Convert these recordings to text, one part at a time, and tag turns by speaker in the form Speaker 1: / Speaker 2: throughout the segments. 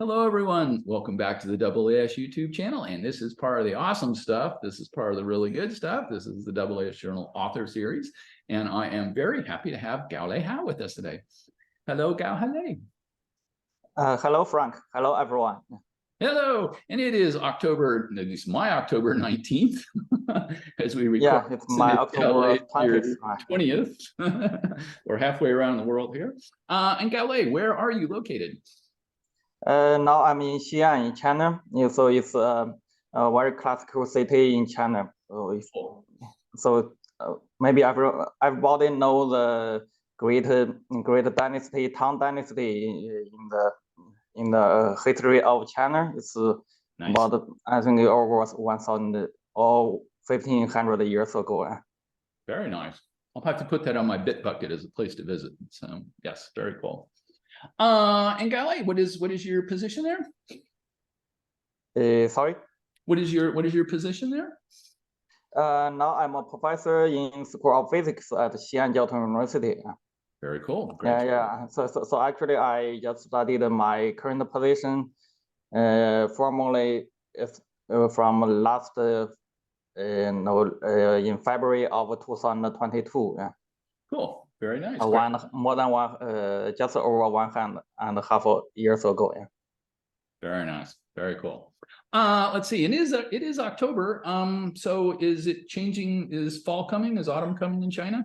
Speaker 1: Hello, everyone. Welcome back to the AAS YouTube channel. And this is part of the awesome stuff. This is part of the really good stuff. This is the AAS Journal Author Series. And I am very happy to have Gao-Lei Hou with us today. Hello, Gao-Lei.
Speaker 2: Hello, Frank. Hello, everyone.
Speaker 1: Hello. And it is October, at least my October 19th, as we record.
Speaker 2: Yeah, it's my October 20th.
Speaker 1: 20th. We're halfway around the world here. And Gao-Lei, where are you located?
Speaker 2: Now I'm in Xi'an in China. So it's a very classical city in China. Maybe everybody know the great dynasty, Tang Dynasty in the history of China. It's
Speaker 1: Nice.
Speaker 2: about, I think, over 1,000 or 1,500 years ago.
Speaker 1: Very nice. I'll have to put that on my Bitbucket as a place to visit. So yes, very cool. And Gao-Lei, what is your position there?
Speaker 2: Sorry?
Speaker 1: What is your position there?
Speaker 2: Now I'm a professor in School of Physics at Xi'an Jiaotong University.
Speaker 1: Very cool.
Speaker 2: Great. Yeah. So actually, I just studied my current position formally from last in February of 2022. Yeah.
Speaker 1: Cool. Very nice.
Speaker 2: Just over 1.5 years ago. Yeah.
Speaker 1: Very nice. Very cool. Let's see. And it is October. So is it changing? Is fall coming? Is autumn coming in China?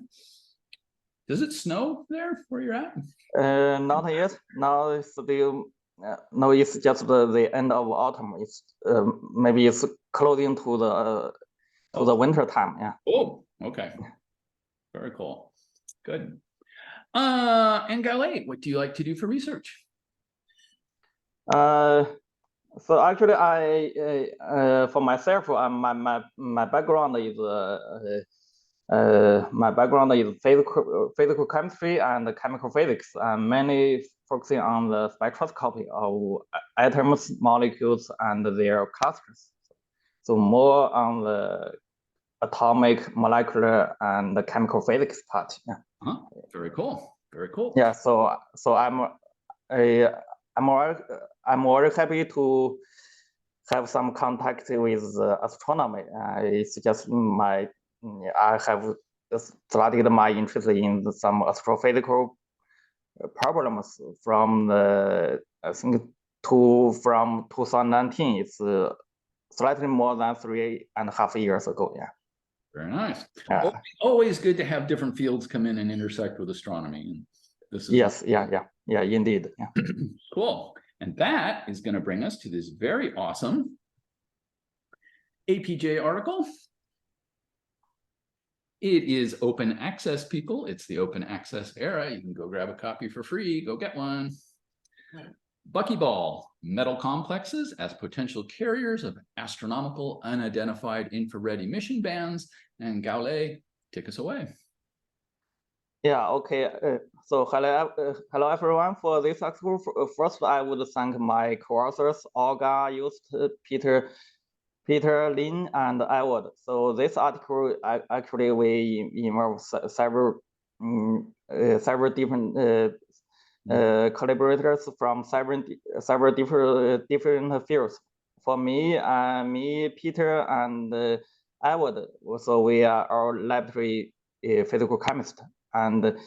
Speaker 1: Does it snow there where you're at?
Speaker 2: Not yet. Now it's still no. It's just the end of autumn. It's maybe it's closing to the winter time. Yeah.
Speaker 1: Oh, okay. Very cool. Good. And Gao-Lei, what do you like to do for research?
Speaker 2: So actually, for myself, my background is physical chemistry and chemical physics. I'm mainly focusing on the spectroscopy of atoms, molecules, and their clusters. So more on the atomic, molecular, and the chemical physics part. Yeah.
Speaker 1: Very cool. Very cool.
Speaker 2: Yeah. So I'm very happy to have some contact with astronomy. It's just I have started my interest in some astrophysical problems from from 2019. It's slightly more than 3.5 years ago. Yeah.
Speaker 1: Very nice. Always good to have different fields come in and intersect with astronomy. And this is
Speaker 2: yes. Yeah, indeed. Yeah.
Speaker 1: Cool. And that is going to bring us to this very awesome APJ article. It is open access, people. It's the open access era. You can go grab a copy for free. Go get one. Buckyball-metal complexes as potential carriers of astronomical unidentified infrared emission bands. And Gao-Lei, take us away.
Speaker 2: Yeah, okay. So hello everyone. For this article, first I would thank my co-authors Olga, Just, Peter, Lin, and Edward. So this article actually we involve several different collaborators from several different fields. For me, Peter, and Edward. So we are our laboratory physical chemist, and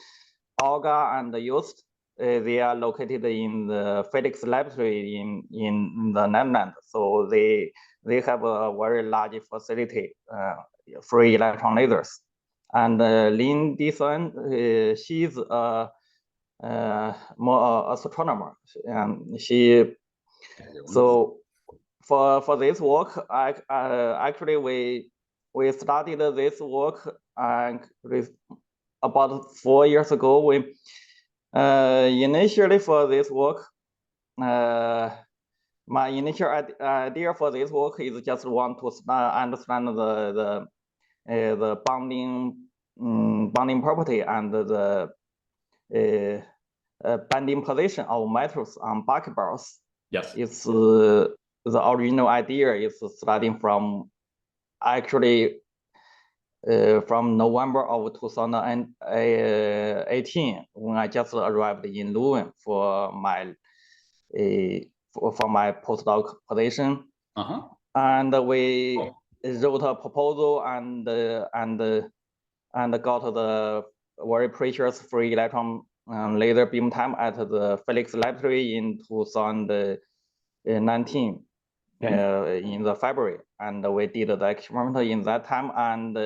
Speaker 2: Olga and Just, they are located in the physics laboratory in the Netherlands. So they have a very large facility for electron lasers. And Lin Dison, she's more astronomer, and she. So for this work, actually we started this work about 4 years ago. We initially for this work, my initial idea for this work is just want to understand the bonding property and the binding position of metals on buckyballs.
Speaker 1: Yes.
Speaker 2: It's the original idea is starting from actually from November of 2018, when I just arrived in Leuven for my for my postdoc position. And we wrote a proposal and got the very precious free electron laser beam time at the Felix Laboratory in 2019 in the February, and we did the experiment in that time. And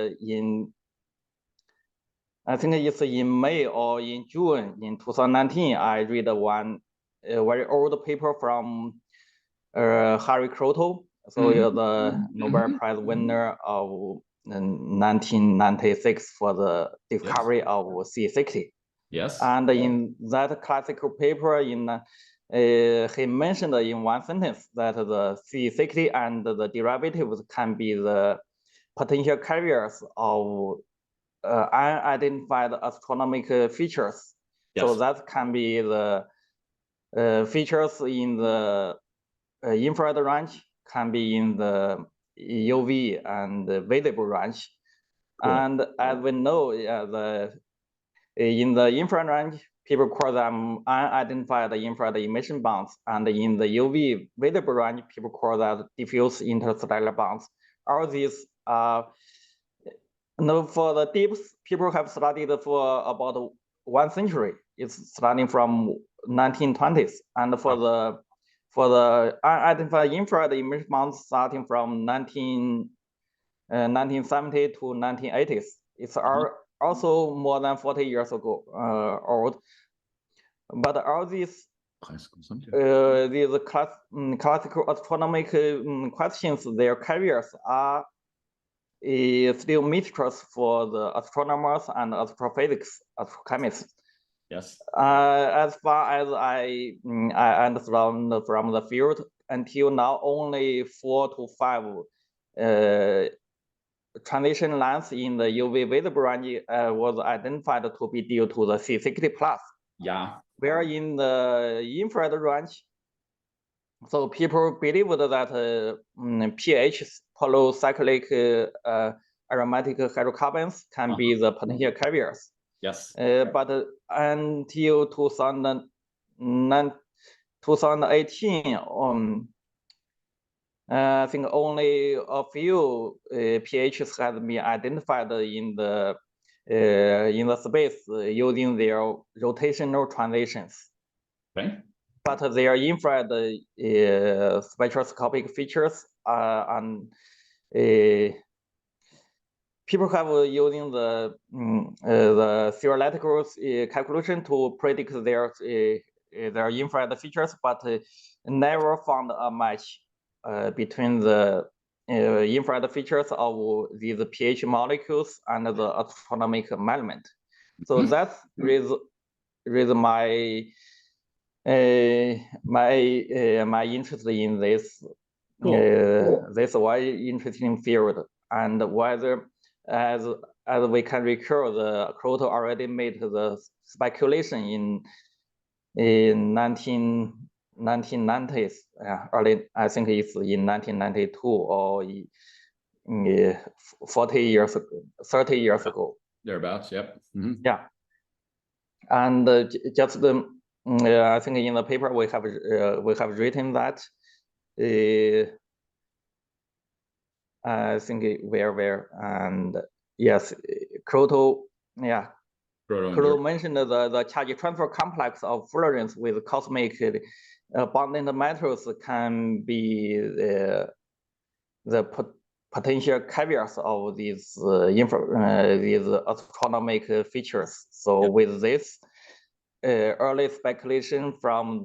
Speaker 2: I think it's in May or in June in 2019, I read a very old paper from Harry Kroto. So you're the Nobel Prize winner of 1996 for the discovery of C60.
Speaker 1: Yes.
Speaker 2: And in that classical paper, he mentioned in one sentence that the C60 and the derivatives can be the potential carriers of unidentified astronomical features. So that can be the features in the infrared range, can be in the UV and the visible range. And as we know, in the infrared range, people call them unidentified infrared emission bands, and in the UV visible range, people call that diffuse interstellar bands. All these for the deeps, people have studied for about 1 century. It's starting from 1920s, and for the unidentified infrared emission bands starting from 1970 to 1980s. It's also more than 40 years ago old. But all these classical astronomical questions, their carriers are still mysteries for the astronomers and astrophysics, astrochemists.
Speaker 1: Yes.
Speaker 2: As far as I understand from the field, until now, only 4 to 5 transition lengths in the UV visible range was identified to be due to the C60 plus.
Speaker 1: Yeah.
Speaker 2: Where in the infrared range, so people believed that pH, polycyclic aromatic hydrocarbons, can be the potential carriers.
Speaker 1: Yes.
Speaker 2: But until 2018, I think only a few pHs have been identified in the space using their rotational transitions.
Speaker 1: Okay.
Speaker 2: But their infrared spectroscopic features and people have using the theoretical calculation to predict their infrared features, but never found a match between the infrared features of these pH molecules and the astronomical measurement. So that's my interest in this this very interesting field, and whether as we can recall, the Kroto already made the speculation in 1990s, early, I think it's in 1992 or 40 years ago, 30 years ago.
Speaker 1: Thereabouts, yep.
Speaker 2: Yeah. And just I think in the paper we have written that I think where and yes, Kroto, yeah. Kroto mentioned the charge transfer complex of fluorines with cosmic bonding metals can be the potential carriers of these astronomical features. So with this early speculation from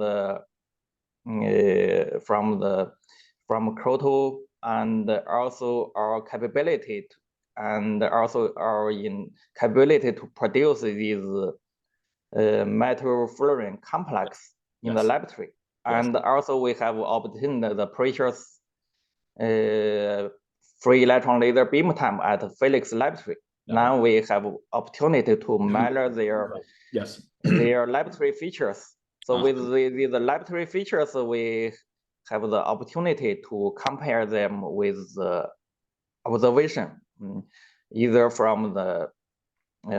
Speaker 2: Kroto, and also our capability and also our capability to produce these metal fluorine complex in the laboratory. And also we have obtained the precious free electron laser beam time at Felix Laboratory. Now we have opportunity to measure their laboratory features. So with the laboratory features, we have the opportunity to compare them with the observation, either from the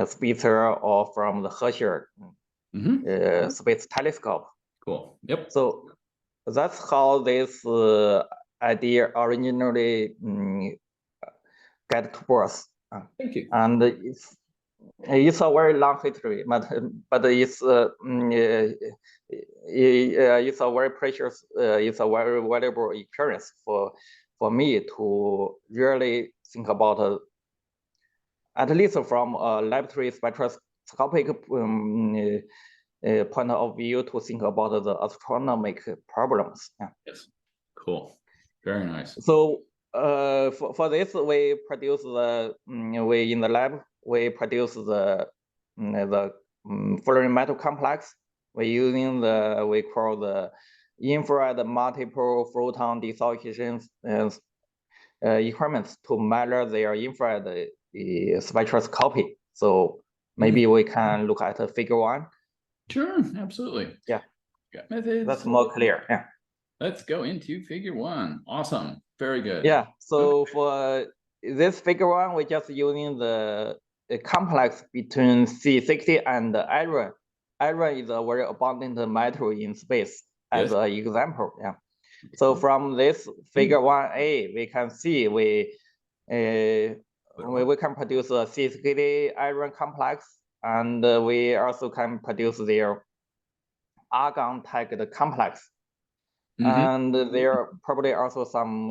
Speaker 2: Spitzer or from the Herschel Space Telescope.
Speaker 1: Cool. Yep.
Speaker 2: So that's how this idea originally get to birth.
Speaker 1: Thank you.
Speaker 2: And it's a very long history, but it's it's a very precious, it's a very valuable experience for me to really think about, at least from a laboratory spectroscopic point of view, to think about the astronomical problems. Yeah.
Speaker 1: Yes. Cool. Very nice.
Speaker 2: So for this, we produce the we in the lab we produce the fluorine metal complex. We're using the we call the infrared multiple photon dissociation equipments to measure their infrared spectroscopy. So maybe we can look at figure 1.
Speaker 1: Sure, absolutely.
Speaker 2: Yeah.
Speaker 1: Got methods.
Speaker 2: That's more clear. Yeah.
Speaker 1: Let's go into figure 1. Awesome. Very good.
Speaker 2: Yeah. So for this figure 1, we're just using the complex between C60 and iron. Iron is a very abundant metal in space as an example. Yeah. So from this figure 1A, we can see we can produce a C60 iron complex, and we also can produce their argon tagged complex. And there are probably also some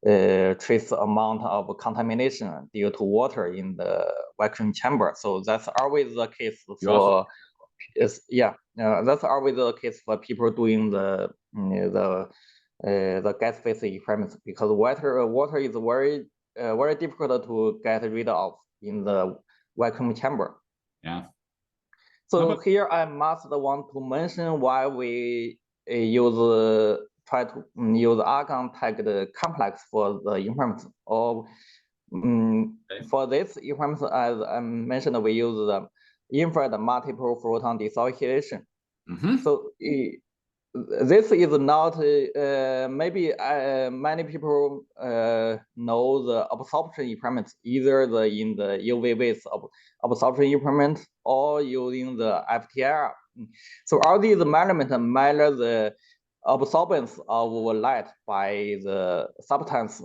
Speaker 2: trace amount of contamination due to water in the vacuum chamber. So that's always the case for that's always the case for people doing the gas phase experiments, because water is very difficult to get rid of in the vacuum chamber.
Speaker 1: Yeah.
Speaker 2: So here I must want to mention why we try to use argon tagged complex for the experiments. Or for this experiments, as I mentioned, we use the infrared multiple photon dissociation. So this is not maybe many people know the absorption experiments, either in the UV with absorption experiment or using the FTIR. So all these measurements measure the absorbance of light by the substance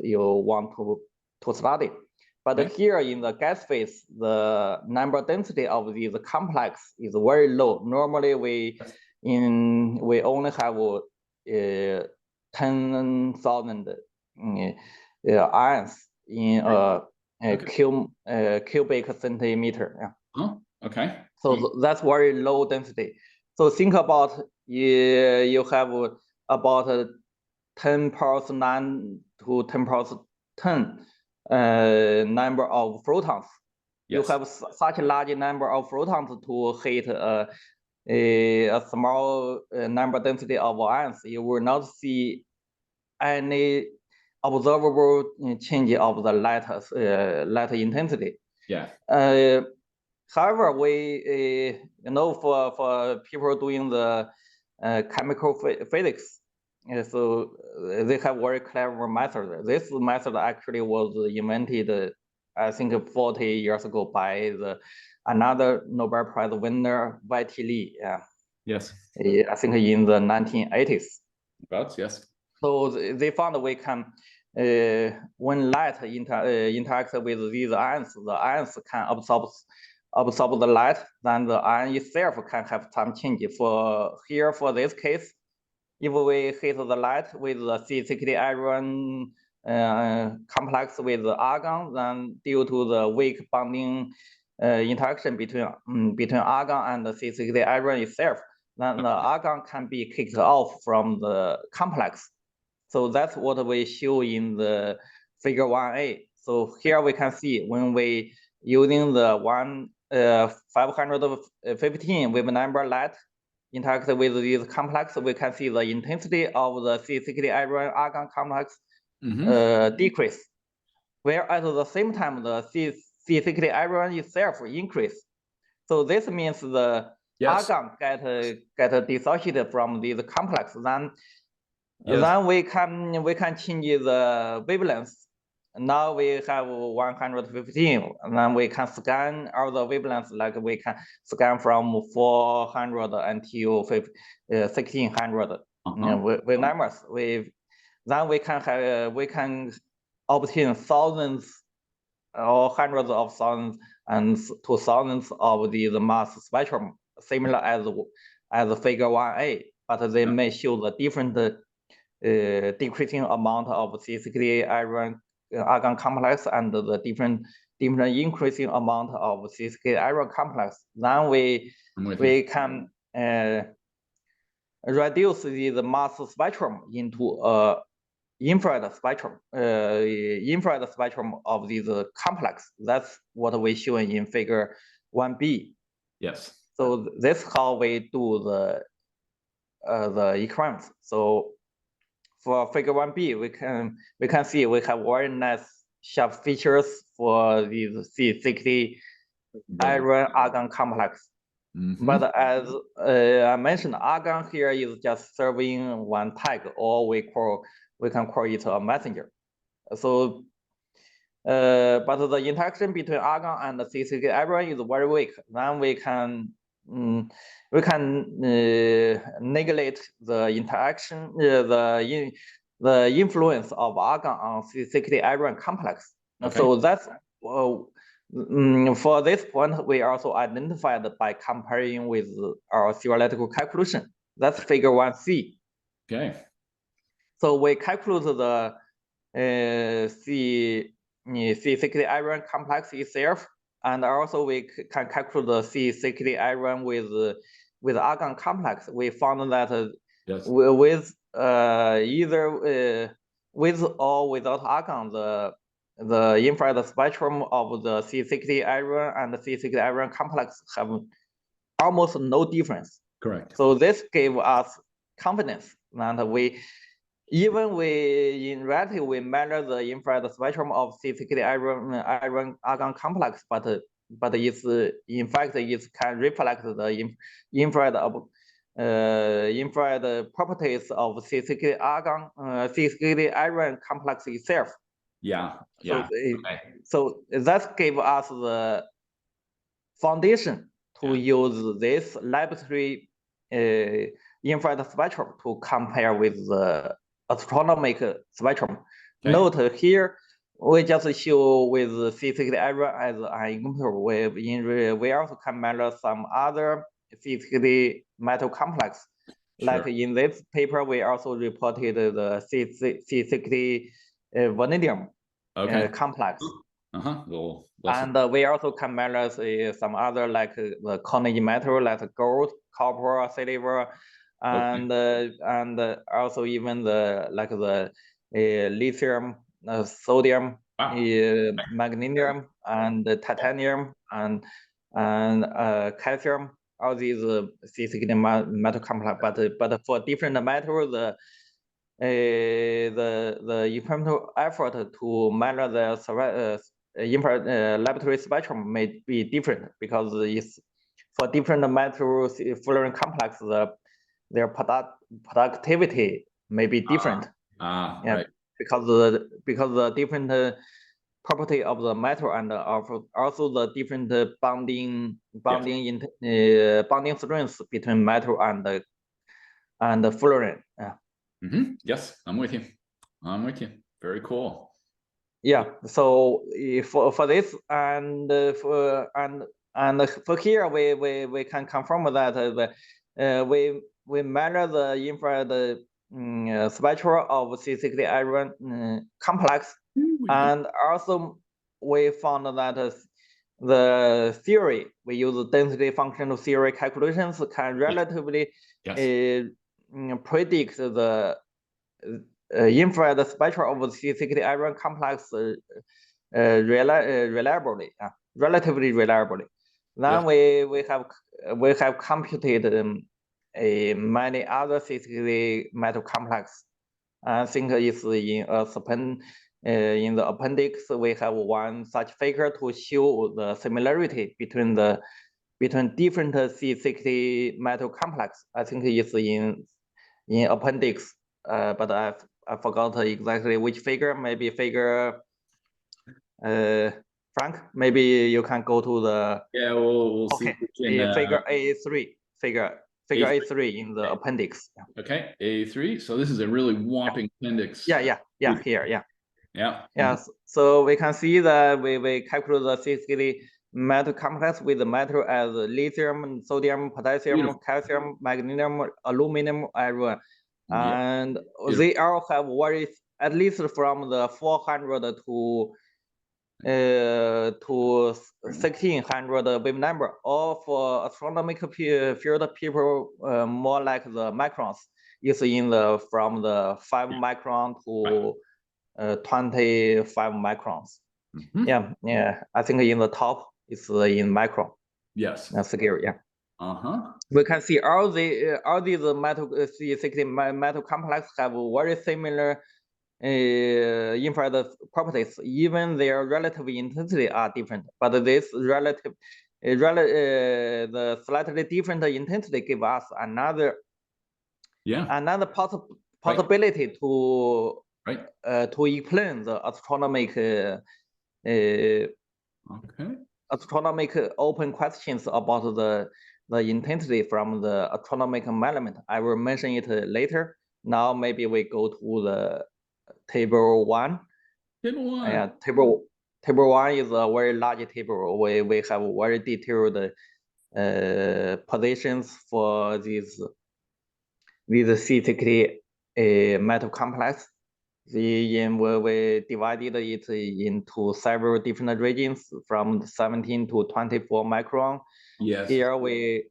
Speaker 2: you want to study. But here in the gas phase, the number density of these complex is very low. Normally we only have 10,000 ions in a cubic centimeter.
Speaker 1: Yeah. Okay.
Speaker 2: So that's very low density. So think about you have about 10 powers 9 to 10 powers 10 number of photons. You have such a large number of photons to hit a small number density of ions. You will not see any observable change of the light intensity.
Speaker 1: Yeah.
Speaker 2: However, we for people doing the chemical physics, so they have very clever method. This method actually was invented, I think, 40 years ago by another Nobel Prize winner, Y.T. Lee.
Speaker 1: Yes.
Speaker 2: I think in the 1980s.
Speaker 1: About, yes.
Speaker 2: So they found we can, when light interacts with these ions, the ions can absorb the light, then the ion itself can have some change. For this case, if we hit the light with the C60 iron complex with argon, then due to the weak bonding interaction between argon and the C60 iron itself, then the argon can be kicked off from the complex. So that's what we show in the figure 1A. So here we can see when we using the 515 wave number light interact with this complex, we can see the intensity of the C60 iron argon complex decrease, where at the same time the C60 iron itself increase. So this means the argon get dissociated from this complex. Then we can change the wavelength now we have 115, and then we can scan all the wavelengths, like we can scan from 400 until 1600 with numbers. Then we can obtain thousands or hundreds of thousands and to thousands of these mass spectrum, similar as figure 1a, but they may show the different decreasing amount of C60 iron argon complex and the different increasing amount of C60 iron complex. Then we can reduce the mass spectrum into infrared spectrum of these complex. That's what we show in figure 1b.
Speaker 1: Yes.
Speaker 2: So this how we do the experiments. So for figure 1b, we can see we have very nice sharp features for these C60 iron argon complex. But as I mentioned, argon here is just serving one tag, or we can call it a messenger. So, but the interaction between argon and the C60 iron is very weak. Then we can neglect the interaction, the influence of argon on C60 iron complex. Okay. So that's for this point, we also identified by comparing with our theoretical calculation. That's figure 1c.
Speaker 1: Okay.
Speaker 2: So we calculate the C60 iron complex itself, and also we can calculate the C60 iron with argon complex. We found that yes, with either with or without argon, the infrared spectrum of the C60 iron and the C60 iron complex have almost no difference.
Speaker 1: Correct.
Speaker 2: So this gave us confidence that in reality we measure the infrared spectrum of C60 iron argon complex, but it's in fact it can reflect the infrared properties of C60 argon C60 iron complex itself.
Speaker 1: Yeah. Yeah.
Speaker 2: So that gave us the foundation to use this laboratory infrared spectrum to compare with the astronomical spectrum. Okay. Note here, we just show with C60 iron as an example. We also can measure some other C60 metal complex. Sure. Like in this paper, we also reported the C60 vanadium complex. And we also can measure some other like the Carnegie metal, like gold, copper, silver, and also even the lithium, sodium, magnesium, and titanium, and calcium. All these C60 metal complex, but for different metals, the experimental effort to measure the infrared laboratory spectrum may be different, because it's for different metals fluorine complex, their productivity may be different. Right. Because the different property of the metal, and also the different bonding strengths between metal and the fluorine.
Speaker 1: Yes, I'm with you. Very cool.
Speaker 2: Yeah. So for this and for here we can confirm that we measure the infrared spectrum of C60 iron complex, and also we found that the theory we use density functional theory calculations can relatively predict the infrared spectrum of the C60 iron complex relatively. Then we have computed many other C60 metal complex. I think it's in the appendix we have one such figure to show the similarity between different C60 metal complex. I think it's in appendix, but I forgot exactly which figure. Maybe figure Frank, maybe you can go to the
Speaker 1: Yeah, we'll see.
Speaker 2: okay.
Speaker 1: If we can,
Speaker 2: Figure A3, figure A3 in the appendix.
Speaker 1: Okay, A3. So this is a really whopping appendix.
Speaker 2: Here, yeah.
Speaker 1: Yeah.
Speaker 2: So we can see that we calculate the C6 metal complex with the metal as lithium, sodium, potassium,
Speaker 1: Beautiful.
Speaker 2: calcium, magnesium, aluminum, iron,
Speaker 1: Yeah.
Speaker 2: and
Speaker 1: Beautiful.
Speaker 2: they all have very at least from the 400 to 1600 wave number, or for astronomical field people more like the microns is in the from the 5 micron to 25 microns. Yeah, I think in the top is in micron.
Speaker 1: Yes.
Speaker 2: That's scale, yeah.
Speaker 1: Uh-huh.
Speaker 2: We can see all these metal C60 metal complex have very similar infrared properties. Even their relative intensity are different, but this relative the slightly different intensity give us another possibility to explain the astronomical open questions about the intensity from the astronomical element. I will mention it later. Now maybe we go to the table 1. Table 1 is a very large table. We have very detailed positions for these C60 metal complex. We divided it into several different regions from 17 to 24 micron.
Speaker 1: Yes.
Speaker 2: Here we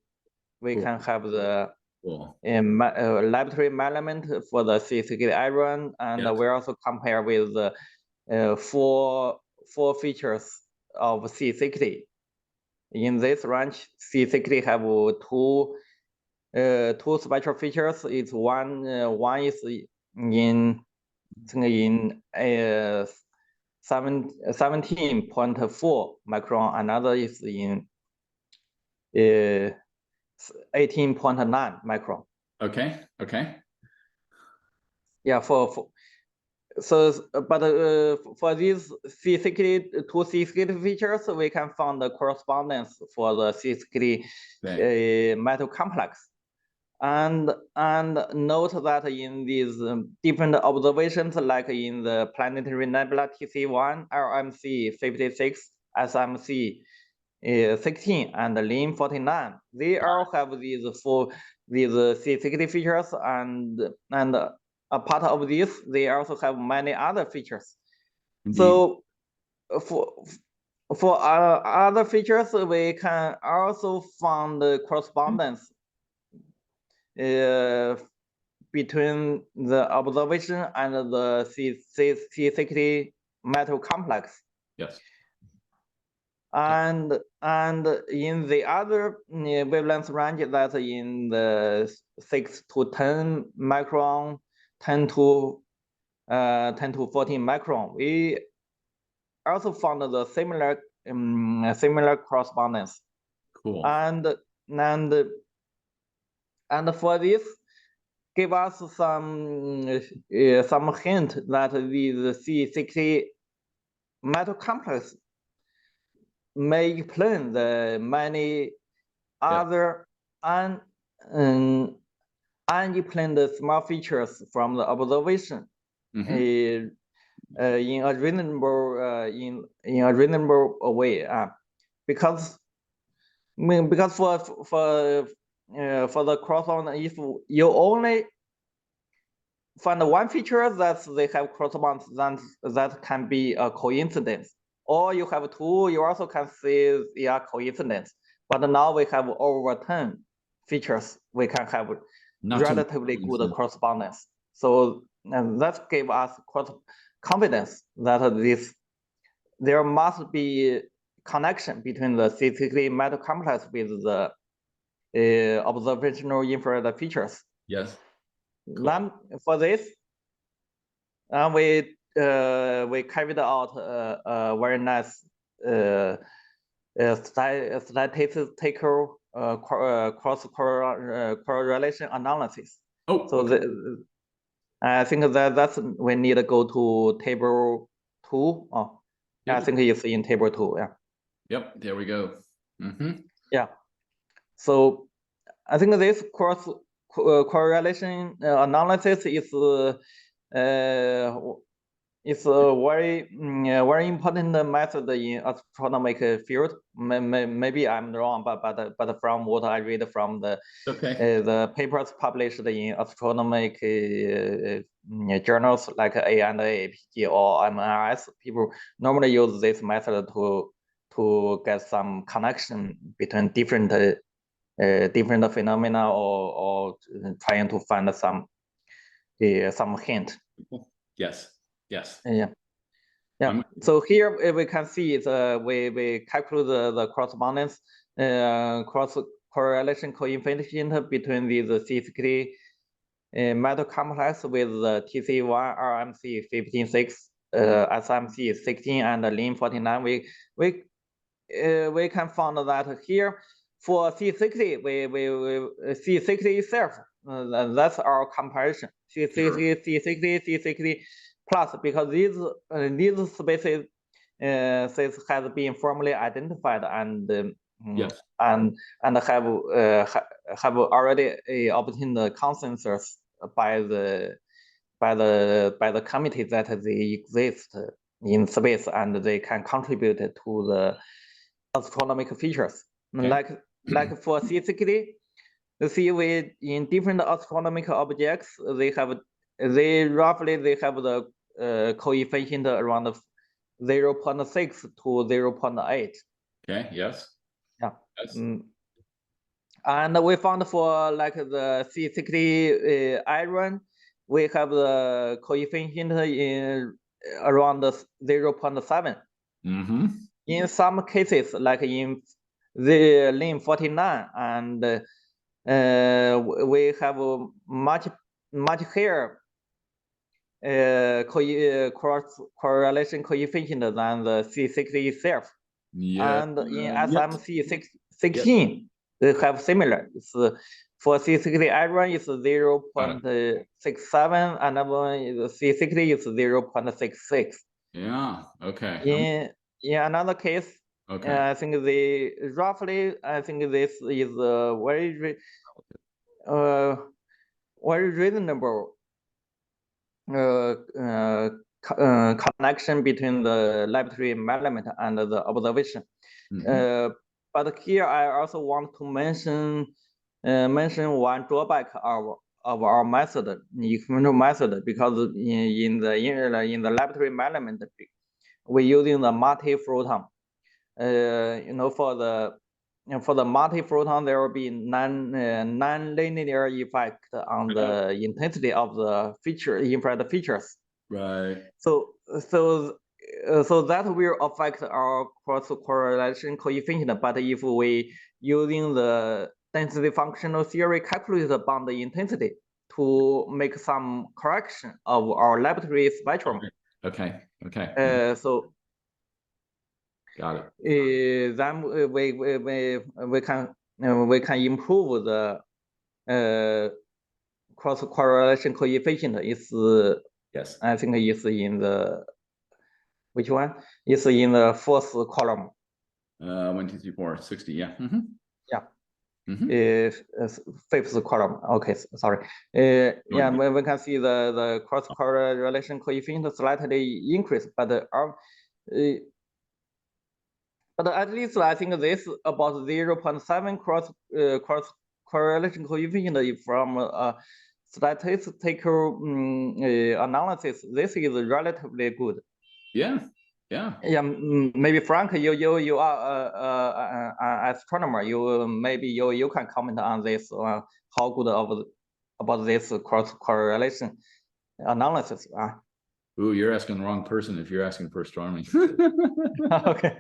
Speaker 2: can have the laboratory element for the C60 iron, and we also compare with the four features of C60. In this range, C60 have two special features. It's one is in 17.4 micron, another is in 18.9 micron.
Speaker 1: Okay.
Speaker 2: Yeah, for these C60 two C60 features, we can find the correspondence for the C60 metal complex. And note that in these different observations, like in the planetary nebula TC1, LMC 56, SMC 16, and LIN 49, they all have these C60 features, and a part of this, they also have many other features. Indeed. So for other features, we can also find the correspondence between the observation and the C60 metal complex.
Speaker 1: Yes.
Speaker 2: And in the other wavelength range, that's in the 6 to 10 micron, 10 to 14 micron, we also found the similar correspondence.
Speaker 1: Cool.
Speaker 2: And for this, give us some hint that the C60 metal complex may explain the many other unexplained small features from the observation in a reasonable way. Because for the crossover, if you only find one feature that they have correspondence, then that can be a coincidence. Or you have two, you also can say they are coincidence. But now we have over 10 features, we can have relatively good correspondence. So that gave us confidence that there must be connection between the C60 metal complex with the observational infrared features.
Speaker 1: Yes.
Speaker 2: Cool. Then for this, we carried out a very nice statistical cross correlation analysis. I think that's we need to go to table 2. I think it's in table 2. Yeah.
Speaker 1: Yep. There we go.
Speaker 2: Yeah. So I think this cross correlation analysis is it's a very important method in astronomical field. Maybe I'm wrong, but from what I read from the papers published in astronomical journals like AAPG or MRS, people normally use this method to get some connection between different phenomena or trying to find some hint.
Speaker 1: Yes.
Speaker 2: Yeah. So here we can see we calculate the correspondence cross correlation coefficient between these C60 metal complex with the TC1 RMC 15.6, SMC 16, and Lin 49. We can find that here for C60 we C60 itself. That's our comparison. C60 plus, because these species has been formally identified and have already obtained the consensus by the committee that they exist in space and they can contribute to the astronomical features. Like for C60, you see in different astronomical objects, they roughly have the coefficient around 0.6 to 0.8.
Speaker 1: Okay. Yes.
Speaker 2: Yeah. Yes. And we found for like the C60 iron, we have the coefficient in around 0.7. In some cases, like in the Lin 49, and we have a much higher cross correlation coefficient than the C60 itself. And in SMC 16, they have similar. It's for C60 iron is 0.67, and C60 is 0.66.
Speaker 1: Yeah. Okay.
Speaker 2: In another case, I think I think this is a very reasonable connection between the laboratory measurement and the observation. But here I also want to mention one drawback of our method, experimental method, because in the laboratory measurement, we're using the multi-photon. For the multi-photon, there will be non-linear effect on the intensity of the infrared features.
Speaker 1: Right.
Speaker 2: So that will affect our cross correlation coefficient. But if we using the density functional theory calculated upon the intensity to make some correction of our laboratory spectrum.
Speaker 1: Okay.
Speaker 2: So
Speaker 1: got it.
Speaker 2: Then we can improve the cross correlation coefficient. Yes. I think it's in the which one? It's in the fourth column.
Speaker 1: 1, 2, 3, 4, 60. Yeah.
Speaker 2: Yeah. Fifth column. Okay, sorry. Yeah, we can see the cross correlation coefficient slightly increase, but at least I think this about 0.7 cross correlation coefficient from statistical analysis. This is relatively good.
Speaker 1: Yeah.
Speaker 2: Maybe Frank, you are an astronomer. You can comment on this. How good about this cross correlation analysis?
Speaker 1: Ooh, you're asking the wrong person if you're asking for astronomy.
Speaker 2: Okay.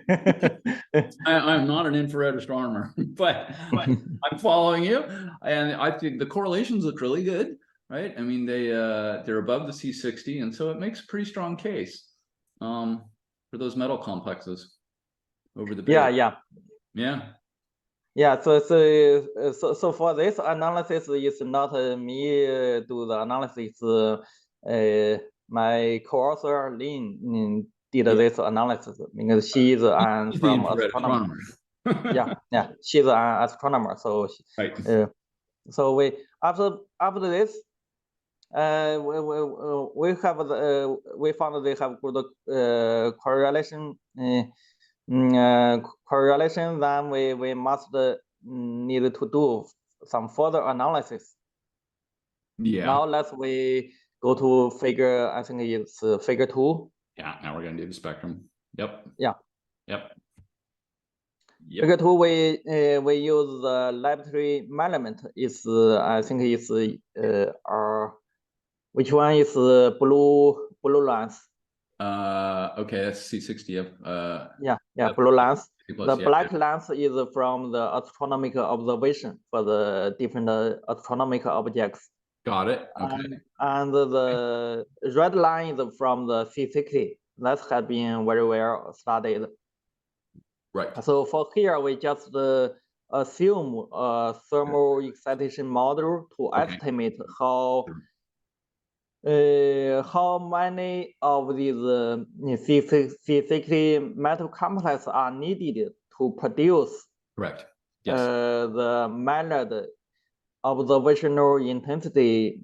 Speaker 1: I'm not an infrared astronomer, but I'm following you, and I think the correlations look really good, right? I mean, they're above the C60, and so it makes a pretty strong case for those metal complexes over the base.
Speaker 2: Yeah. So for this analysis, it's not me do the analysis. My co-author Lin did this analysis because she's an
Speaker 1: She's the
Speaker 2: from
Speaker 1: infrared
Speaker 2: astronomer.
Speaker 1: astronomer.
Speaker 2: Yeah, she's an astronomer. So
Speaker 1: Right.
Speaker 2: so we after this, we have we found they have good correlation. Correlation. Then we must need to do some further analysis.
Speaker 1: Yeah.
Speaker 2: Now let's we go to figure. I think it's figure 2.
Speaker 1: Yeah. Now we're gonna do the spectrum. Yep.
Speaker 2: Yeah.
Speaker 1: Yep.
Speaker 2: Figure 2, we use the laboratory measurement. Is I think it's which one is blue lines?
Speaker 1: Okay, that's C60.
Speaker 2: Yeah, blue lines.
Speaker 1: Plus,
Speaker 2: The black lines is from the astronomical observation for the different astronomical objects.
Speaker 1: Got it. Okay.
Speaker 2: And the red line is from the C60. That has been very well studied.
Speaker 1: Right.
Speaker 2: So for here, we just assume a thermal excitation model to estimate how many of these C60 metal complexes are needed to produce
Speaker 1: Correct. Yes.
Speaker 2: the measured observational intensity,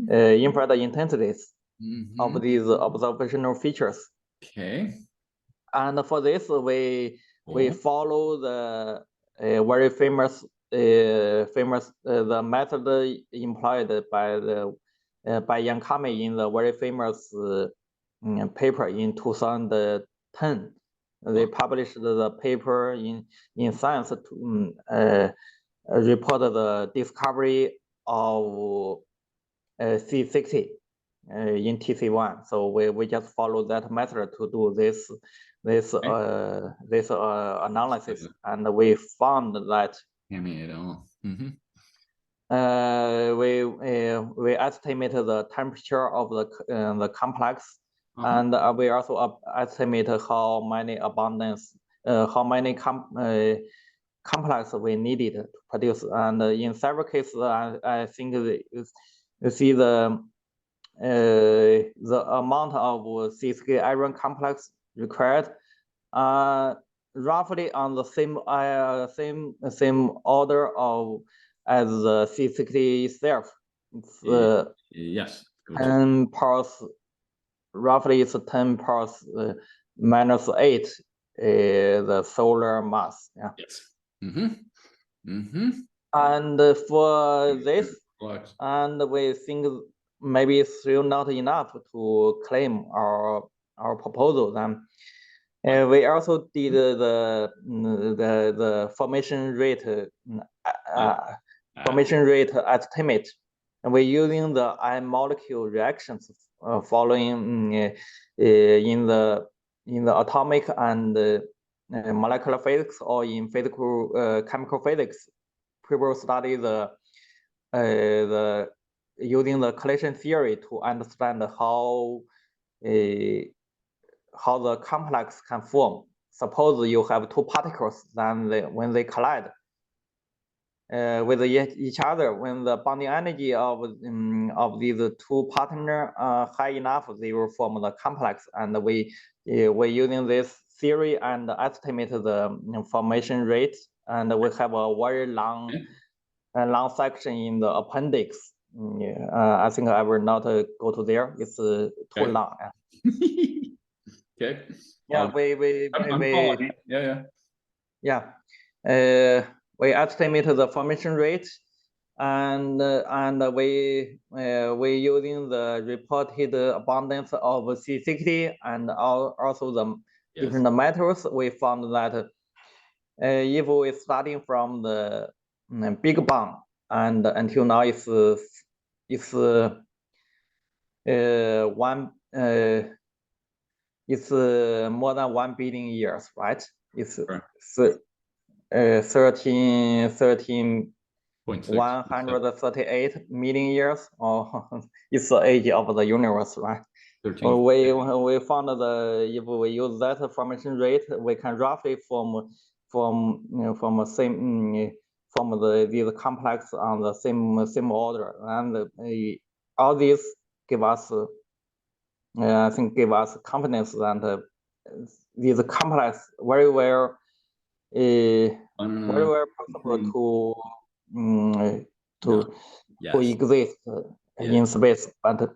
Speaker 2: infrared intensities of these observational features.
Speaker 1: Okay.
Speaker 2: And for this, we follow the very famous the method employed by Yang Kame in the very famous paper in 2010. They published the paper in Science to report the discovery of C60 in TC1. So we just follow that method to do this analysis, and we found that we estimated the temperature of the complex, and we also estimate how many abundance, how many complex we needed to produce. And in several cases, I think you see the amount of C60 iron complex required roughly on the same order of as the C60 itself. It's
Speaker 1: yes.
Speaker 2: 10 parts, roughly it's 10 parts minus 8 the solar mass. Yeah.
Speaker 1: Yes.
Speaker 2: And for this, and we think maybe it's still not enough to claim our proposal. Then we also did the formation rate estimate, and we're using the I molecule reactions following in the atomic and molecular physics, or in physical chemical physics. People study the using the collision theory to understand how the complex can form. Suppose you have two particles, then when they collide with each other, when the bonding energy of these two partners are high enough, they will form the complex. And we're using this theory and estimate the formation rate. And we have a very long section in the appendix. I think I will not go to there. It's too long.
Speaker 1: Okay.
Speaker 2: Yeah, we estimate the formation rate, and we using the reported abundance of C60 and also the different metals. We found that if we starting from the Big Bang and until now it's it's more than 1 billion years, right? It's 138 million years, or it's the age of the universe, right? We found that if we use that formation rate, we can roughly form these complex on the same order, and all these give us I think give us confidence that these complex very well possible to exist in space, but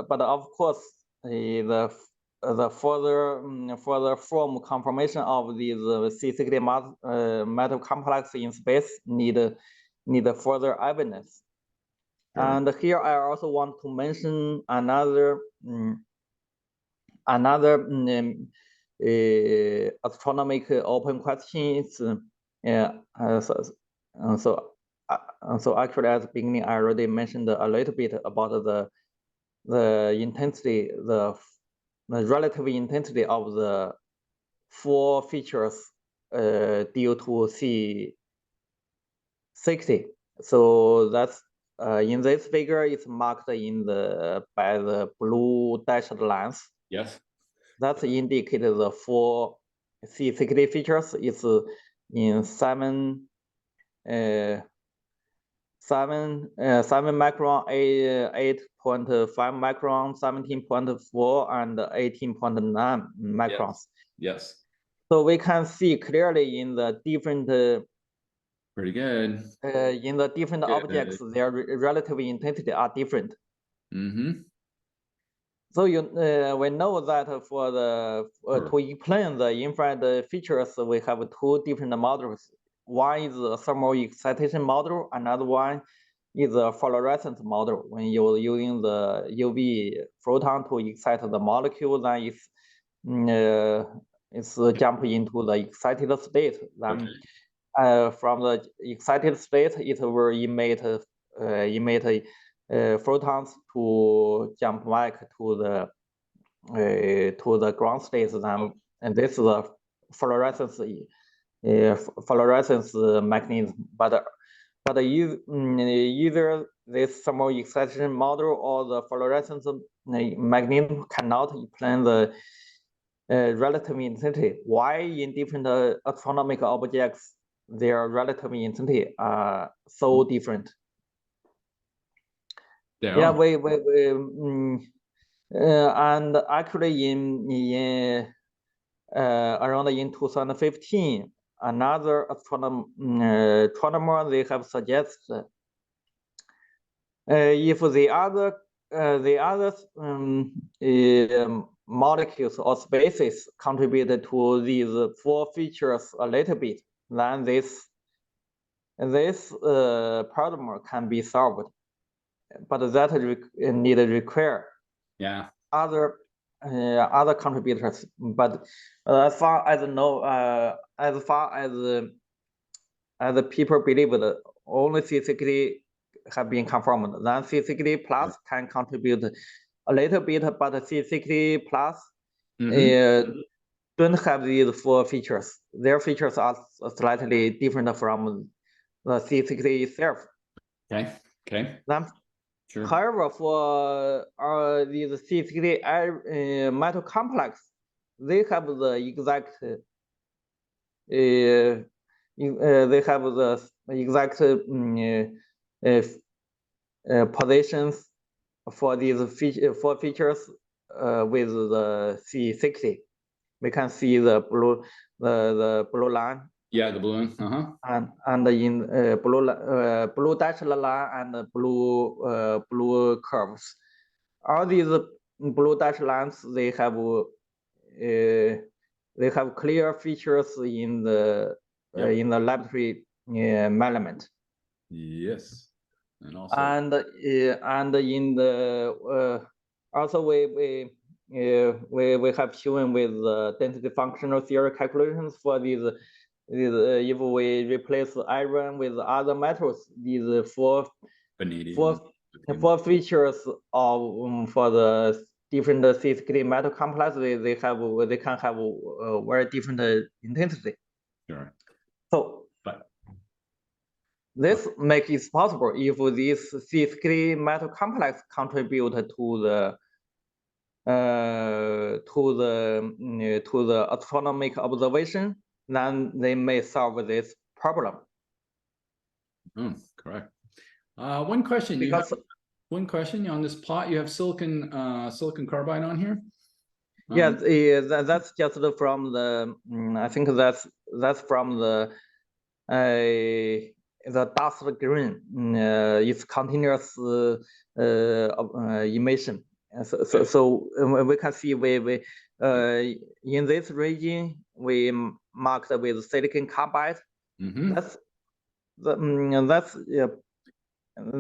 Speaker 2: but of course the further form confirmation of these C60 metal complex in space need further evidence. Sure. And here I also want to mention another astronomical open questions. So actually at the beginning I already mentioned a little bit about the intensity, the relative intensity of the 4 features due to C60. So that's in this figure, it's marked in by the blue dashed lines.
Speaker 1: Yes.
Speaker 2: That indicates the 4 C60 features. It's in 7 micron, 8.5 micron, 17.4, and 18.9 microns.
Speaker 1: Yes.
Speaker 2: So we can see clearly in the different.
Speaker 1: Pretty good.
Speaker 2: In the different objects, their relative intensity are different.
Speaker 1: Mm-hmm.
Speaker 2: So we know that for the to explain the infrared features, we have 2 different models. One is a thermal excitation model, another one is a fluorescence model. When you're using the UV photon to excite the molecule, then it's jump into the excited state. Then from the excited state, it will emit photons to jump back to the ground state. And this is a fluorescence mechanism. But either this thermal excitation model or the fluorescence mechanism cannot explain the relative intensity. Why in different astronomical objects their relative intensity are so different? Yeah, and actually in around in 2015, another astronomer they have suggested if the other molecules or species contributed to these 4 features a little bit, then this problem can be solved. But that require other contributors. But as far as I know, as far as the people believe that only C60 have been confirmed, then C60 plus can contribute a little bit, but C60 plus don't have these 4 features. Their features are slightly different from the C60 itself.
Speaker 1: Okay.
Speaker 2: Then, sure. However, for these C60 metal complex, they have the exact positions for these 4 features with the C60. We can see the blue line.
Speaker 1: Yeah, the blue one.
Speaker 2: And in blue dashed line and blue curves. All these blue dashed lines, they have clear features in the laboratory measurement.
Speaker 1: Yes, and also
Speaker 2: and in the also we have shown with the density functional theory calculations for these if we replace iron with other metals, these 4 features of for the different C60 metal complex, they can have a very different intensity.
Speaker 1: Sure.
Speaker 2: So this makes it possible if this C60 metal complex contribute to the astronomical observation, then they may solve this problem.
Speaker 1: Correct. One question.
Speaker 2: Because
Speaker 1: one question on this plot. You have silicon carbide on here.
Speaker 2: Yes, that's just from the. I think that's from the dust green. It's continuous emission. So we can see we in this region we marked with silicon carbide.
Speaker 1: Mm-hmm.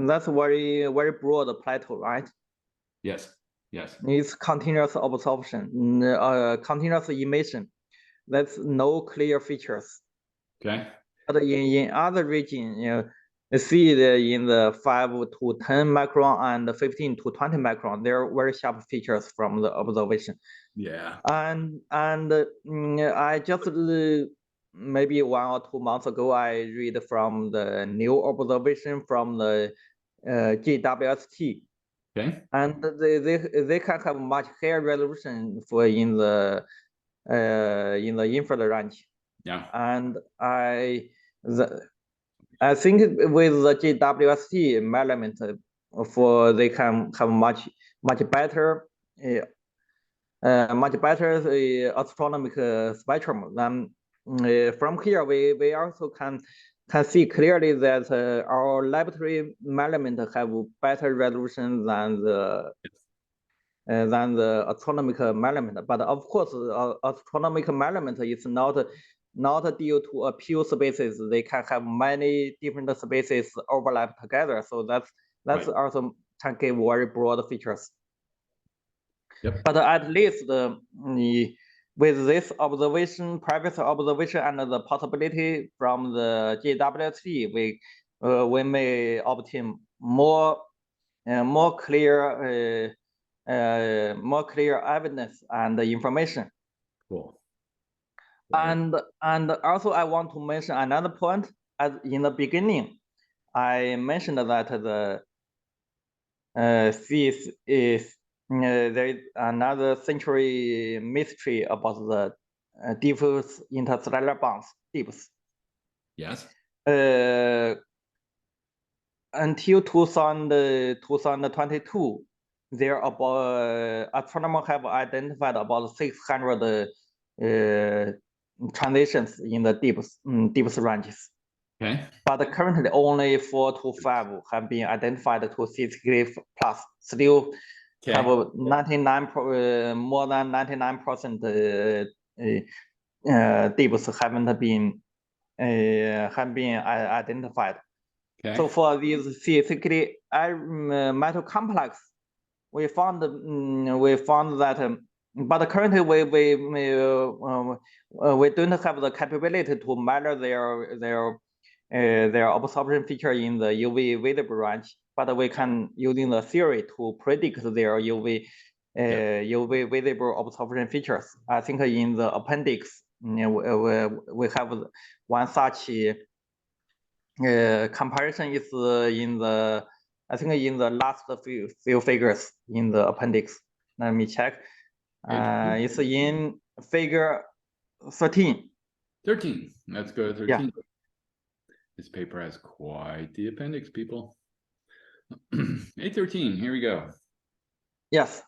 Speaker 2: That's very broad plateau, right?
Speaker 1: Yes. Yes.
Speaker 2: It's continuous absorption, continuous emission. That's no clear features.
Speaker 1: Okay.
Speaker 2: But in other regions, you see in the 5 to 10 micron and 15 to 20 micron, there are very sharp features from the observation.
Speaker 1: Yeah.
Speaker 2: And I just maybe 1 or 2 months ago, I read from the new observation from the GWST.
Speaker 1: Okay.
Speaker 2: And they can have much higher resolution for in the infrared range.
Speaker 1: Yeah.
Speaker 2: And I think with the GWST measurement, for they can have much better astronomical spectrum. Then from here we also can see clearly that our laboratory measurement have better resolution than the astronomical measurement. But of course, astronomical measurement is not due to a pure species. They can have many different species overlap together. So that's
Speaker 1: Right.
Speaker 2: also can give very broad features.
Speaker 1: Yep.
Speaker 2: But at least with this observation, previous observation, and the possibility from the GWST, we may obtain more clear evidence and information.
Speaker 1: Cool.
Speaker 2: Right. And also I want to mention another point. As in the beginning, I mentioned that the this is there is another century mystery about the diffuse interstellar bonds, DIBs.
Speaker 1: Yes.
Speaker 2: Until 2022, there about astronomers have identified about 600 transitions in the DIBs ranges.
Speaker 1: Okay.
Speaker 2: But currently only 4 to 5 have been identified to 6 degrees plus. Still have 99 more than 99% DIBs have been identified.
Speaker 1: Okay.
Speaker 2: So for these C6 metal complex, we found that, but currently we don't have the capability to measure their absorption feature in the UV visible range. But we can using the theory to predict their UV visible absorption features. I think in the appendix we have one such comparison is in the, I think in the last few figures in the appendix. Let me check. It's in figure 13.
Speaker 1: 13. Let's go to 13.
Speaker 2: Yeah.
Speaker 1: This paper has quite the appendix, people. A13, here we go.
Speaker 2: Yes.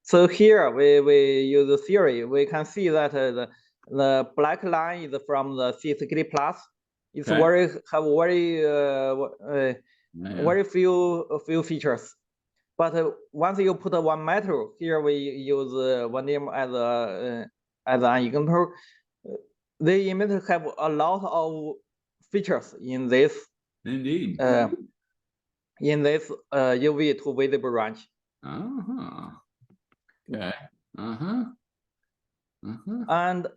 Speaker 2: So here we use the theory. We can see that the black line is from the C6 plus. It's very few features. But once you put one metal, here we use vanadium as an example. They emit have a lot of features in this.
Speaker 1: Indeed.
Speaker 2: In this UV to visible range.
Speaker 1: Okay.
Speaker 2: And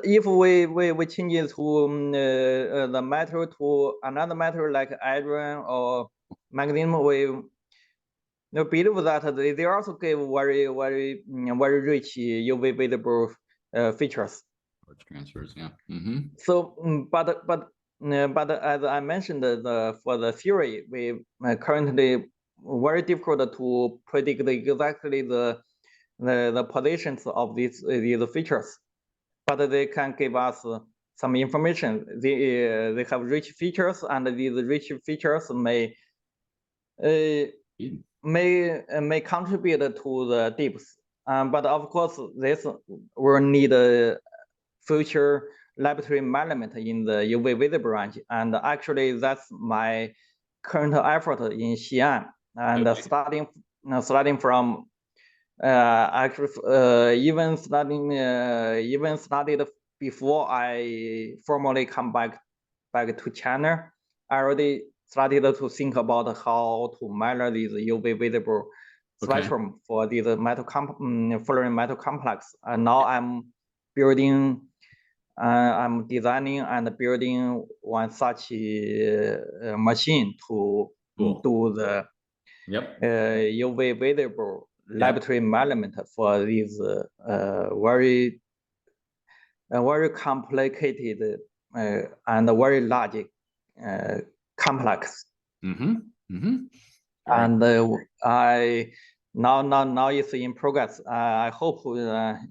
Speaker 2: if we change it to the metal to another metal like iron or magnesium, we believe that they also give very rich UV visible features.
Speaker 1: Transfers, yeah.
Speaker 2: So, but as I mentioned, for the theory, we currently very difficult to predict exactly the positions of these features, but they can give us some information. They have rich features, and these rich features may contribute to the dips. But of course, this will need a future laboratory measurement in the UV visible range. And actually, that's my current effort in Xi'an. And starting from actually even studied before I formally come back to China. I already started to think about how to measure these UV visible spectrum for these fluorine metal complex. And now I'm building, I'm designing and building one such machine to do the UV visible laboratory measurement for these very complicated and very large complex. And I now it's in progress. I hope in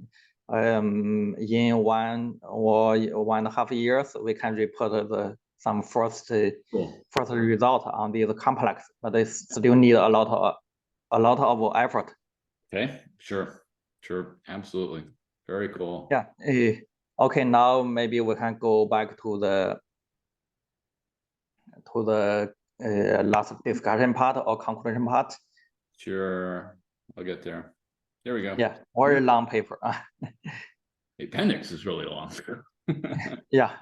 Speaker 2: 1.5 years we can report some first result on these complex, but they still need a lot of effort.
Speaker 1: Okay, sure, absolutely, very cool.
Speaker 2: Yeah. Okay, now maybe we can go back to the last discussion part or conclusion part.
Speaker 1: Sure, I'll get there. There we go.
Speaker 2: Yeah, very long paper.
Speaker 1: The appendix is really long.
Speaker 2: Yeah.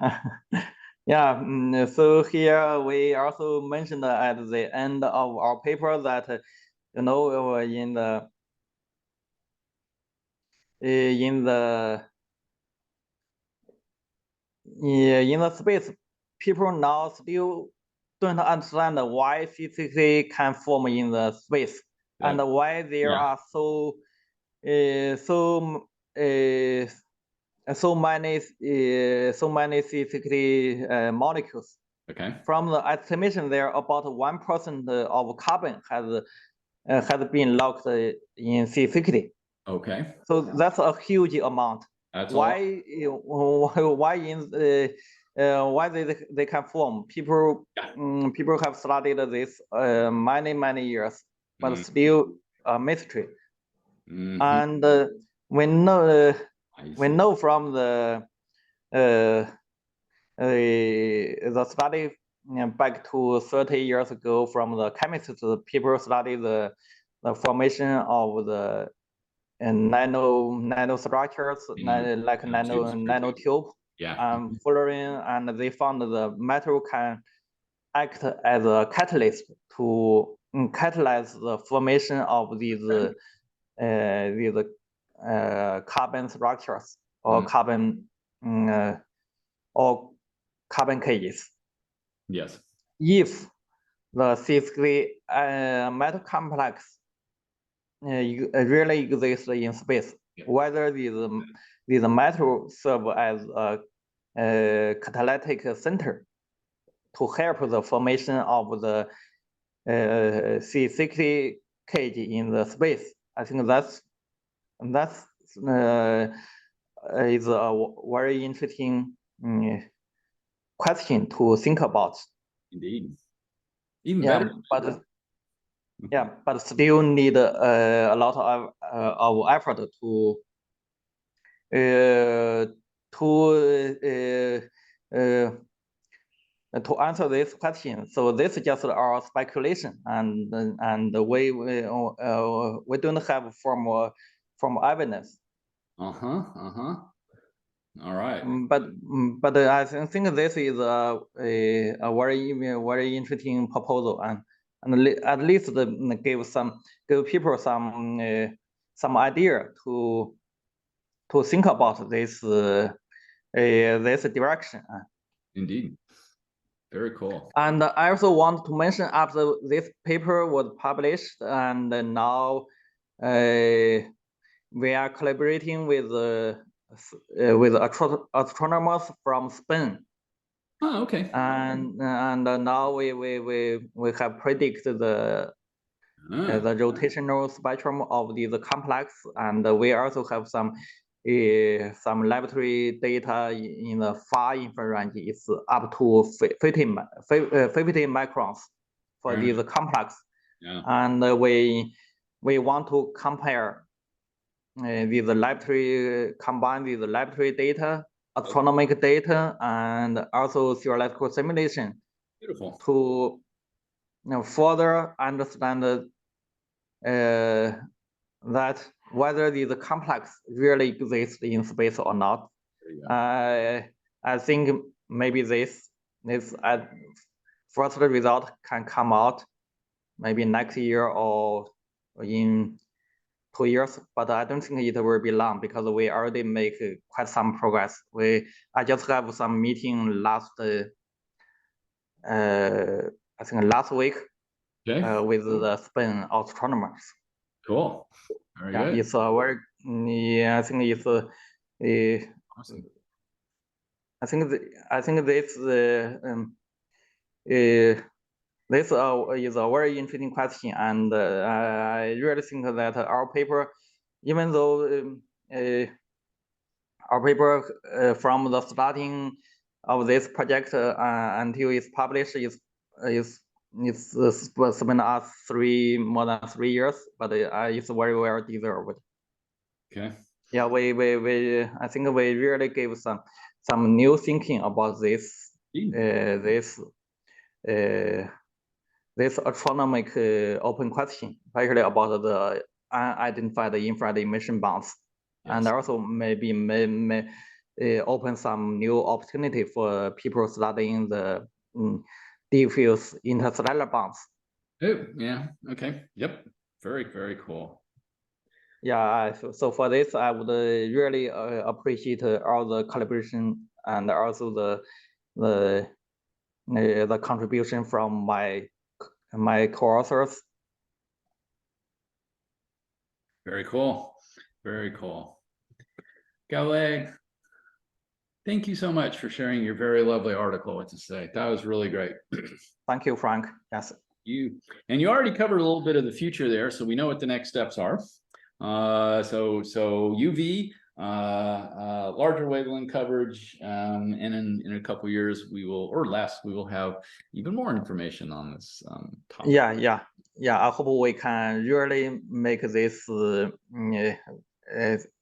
Speaker 2: Yeah. So here we also mentioned at the end of our paper that in the space, people now still don't understand why C6 can form in the space and why there are so many C6 molecules.
Speaker 1: Okay.
Speaker 2: From the estimation, there about 1% of carbon has been locked in C6.
Speaker 1: Okay.
Speaker 2: So that's a huge amount.
Speaker 1: That's
Speaker 2: why they can form? People have studied this many years, but still a mystery. And we know from the study back to 30 years ago from the chemists, people study the formation of the nanostructures, like nanotube, fluorine, and they found the metal can act as a catalyst to catalyze the formation of these carbon structures or carbon cages.
Speaker 1: Yes.
Speaker 2: If the C3 metal complex really exists in space, whether these metal serve as a catalytic center to help the formation of the C60 cage in the space. I think that's is a very interesting question to think about.
Speaker 1: Indeed. Even better.
Speaker 2: But still need a lot of effort to answer this question. So this is just our speculation, and we don't have formal evidence.
Speaker 1: All right.
Speaker 2: But I think this is a very interesting proposal, and at least give people some idea to think about this direction.
Speaker 1: Indeed. Very cool.
Speaker 2: And I also want to mention, after this paper was published, and now we are collaborating with astronomers from Spain.
Speaker 1: Oh, okay.
Speaker 2: And now we have predicted the rotational spectrum of these complex, and we also have some some laboratory data in the far infrared range is up to 50 microns for these complex.
Speaker 1: Yeah.
Speaker 2: And we want to compare with the laboratory, combine with the laboratory data, astronomical data, and also theoretical simulation.
Speaker 1: Beautiful.
Speaker 2: To further understand that whether these complex really exist in space or not. I think maybe this first result can come out maybe next year or in 2 years, but I don't think it will be long because we already make quite some progress. I just have some meeting last I think last week with the Spain astronomers.
Speaker 1: Cool. Very good.
Speaker 2: It's a very, I think it's
Speaker 1: awesome.
Speaker 2: I think this this is a very interesting question, and I really think that our paper, even though our paper from the starting of this project until it's published it's spent us more than 3 years, but it's very well deserved.
Speaker 1: Okay.
Speaker 2: Yeah, I think we really gave some new thinking about this this astronomical open question, especially about the unidentified infrared emission bands, and also maybe may open some new opportunity for people studying the diffuse interstellar bands.
Speaker 1: Oh, yeah. Okay. Yep. Very, very cool.
Speaker 2: Yeah. So for this, I would really appreciate all the collaboration and also the contribution from my co-authors.
Speaker 1: Very cool. Very cool. Gao-Lei, thank you so much for sharing your very lovely article with us today. That was really great.
Speaker 2: Thank you, Frank. Yes.
Speaker 1: You already covered a little bit of the future there, so we know what the next steps are. So UV, larger wavelength coverage, and in a couple of years we will, or less, we will have even more information on this topic.
Speaker 2: Yeah. I hope we can really make this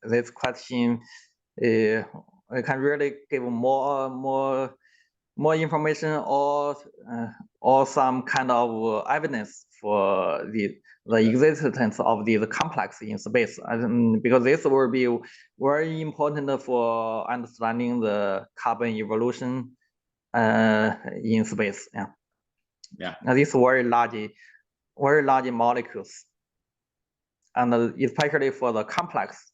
Speaker 2: this question. We can really give more information or some kind of evidence for the existence of these complex in space, because this will be very important for understanding the carbon evolution in space. Yeah. Now, these very large molecules, and especially for the complex.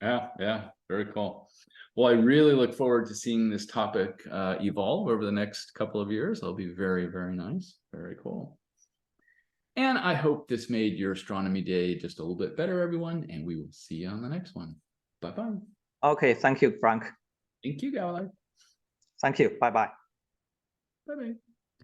Speaker 1: Yeah, very cool. Well, I really look forward to seeing this topic evolve over the next couple of years. It'll be very, very nice. Very cool. And I hope this made your astronomy day just a little bit better, everyone. And we will see you on the next one. Bye-bye.
Speaker 2: Okay, thank you, Frank.
Speaker 1: Thank you, Gao-Lei.
Speaker 2: Thank you. Bye-bye.
Speaker 1: Bye-bye.